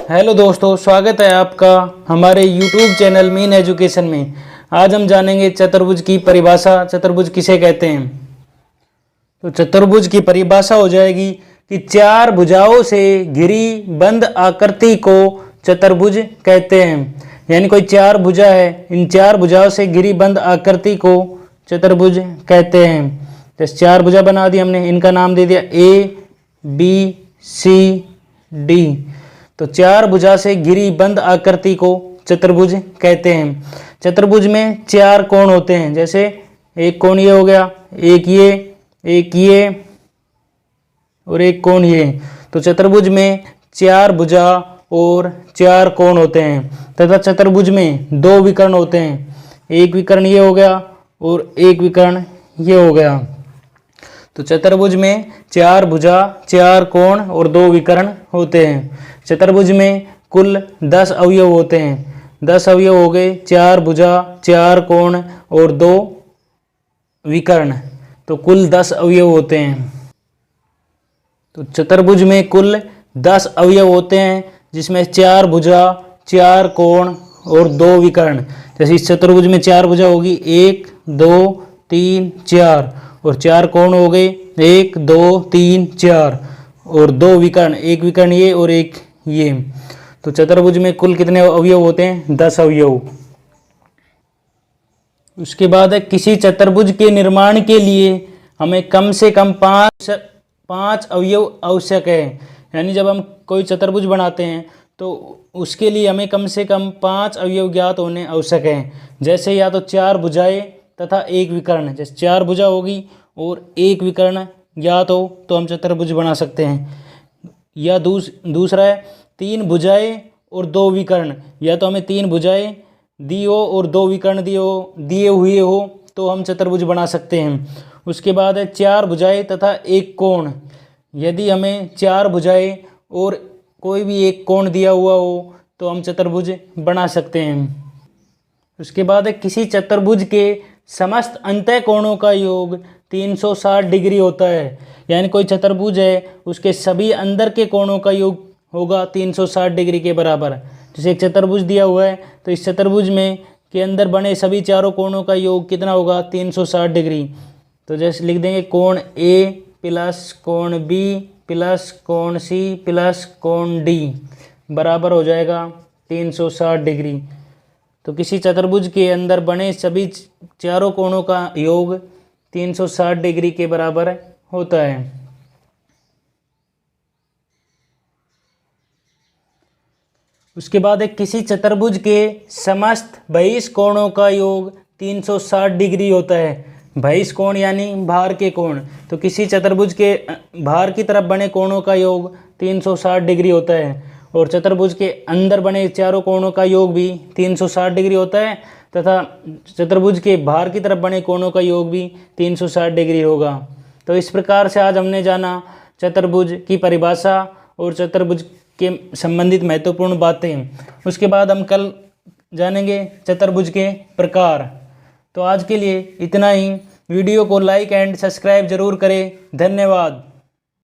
Hello दोस्तों, स्वागत है आपका हमारे YouTube चैनल मीन एजुकेशन में। आज हम जानेंगे चतुर्भुज की परिभाषा। चतुर्भुज किसे कहते हैं? तो चतुर्भुज की परिभाषा हो जाएगी कि चार भुजाओं से घिरी बंद आकृति को चतुर्भुज कहते हैं। यानी कोई चार भुजा है, इन चार भुजाओं से घिरी बंद आकृति को चतुर्भुज कहते हैं। जैसे चार भुजा बना दी हमने, इनका नाम दे दिया ABCD। तो चार भुजा से घिरी बंद आकृति को चतुर्भुज कहते हैं। चतुर्भुज में चार कोण होते हैं। जैसे एक कोण ये हो गया, एक ये और एक कोण ये। तो चतुर्भुज में चार भुजा और चार कोण होते हैं तथा चतुर्भुज में दो विकर्ण होते हैं। एक विकर्ण ये हो गया और एक विकर्ण ये हो गया। तो चतुर्भुज में चार भुजा, चार कोण और दो विकर्ण होते हैं। चतुर्भुज में कुल 10 अवयव होते हैं। 10 अवयव हो गए, चार भुजा, चार कोण और दो विकर्ण, तो कुल 10 अवयव होते हैं। तो चतुर्भुज में कुल 10 अवयव होते हैं, जिसमें चार भुजा, चार कोण और दो विकर्ण। जैसे इस चतुर्भुज में चार भुजा होगी 1 2 3 4 और चार कोण हो गए 1 2 3 4 और दो विकर्ण, एक विकर्ण ये और एक ये। तो चतुर्भुज में कुल कितने अवयव होते हैं? 10 अवयव। उसके बाद है किसी चतुर्भुज के निर्माण के लिए हमें कम से कम पाँच अवयव आवश्यक है। यानी जब हम कोई चतुर्भुज बनाते हैं तो उसके लिए हमें कम से कम 5 अवयव ज्ञात होने आवश्यक हैं। जैसे या तो चार भुजाएं तथा एक विकर्ण। जैसे चार भुजा होगी और एक विकर्ण ज्ञात हो तो हम चतुर्भुज बना सकते हैं। या दूसरा है तीन भुजाएं और दो विकर्ण। या तो हमें तीन भुजाएं दी हो और दो विकर्ण दिए हुए हो तो हम चतुर्भुज बना सकते हैं। उसके बाद है चार भुजाएं तथा एक कोण। यदि हमें चार भुजाएं और कोई भी एक कोण दिया हुआ हो तो हम चतुर्भुज बना सकते हैं। उसके बाद है किसी चतुर्भुज के समस्त अंतः कोणों का योग 360 डिग्री होता है। यानी कोई चतुर्भुज है, उसके सभी अंदर के कोणों का योग होगा 360 डिग्री के बराबर। जैसे एक चतुर्भुज दिया हुआ है तो इस चतुर्भुज में के अंदर बने सभी चारों कोणों का योग कितना होगा? 360 डिग्री। तो जैसे लिख देंगे कोण A प्लस कोण B प्लस कोण C प्लस कोण D बराबर हो जाएगा 360 डिग्री। तो किसी चतुर्भुज के अंदर बने सभी चारों कोणों का योग 360 डिग्री के बराबर होता है। उसके बाद है किसी चतुर्भुज के समस्त बहिष कोणों का योग 360 डिग्री होता है। बहिष कोण यानी बाहर के कोण। तो किसी चतुर्भुज के बाहर की तरफ बने कोणों का योग 360 डिग्री होता है और चतुर्भुज के अंदर बने चारों कोणों का योग भी 360 डिग्री होता है तथा चतुर्भुज के बाहर की तरफ बने कोणों का योग भी 360 डिग्री होगा। तो इस प्रकार से आज हमने जाना चतुर्भुज की परिभाषा और चतुर्भुज के संबंधित महत्वपूर्ण बातें। उसके बाद हम कल जानेंगे चतुर्भुज के प्रकार। तो आज के लिए इतना ही। वीडियो को लाइक एंड सब्सक्राइब जरूर करें। धन्यवाद।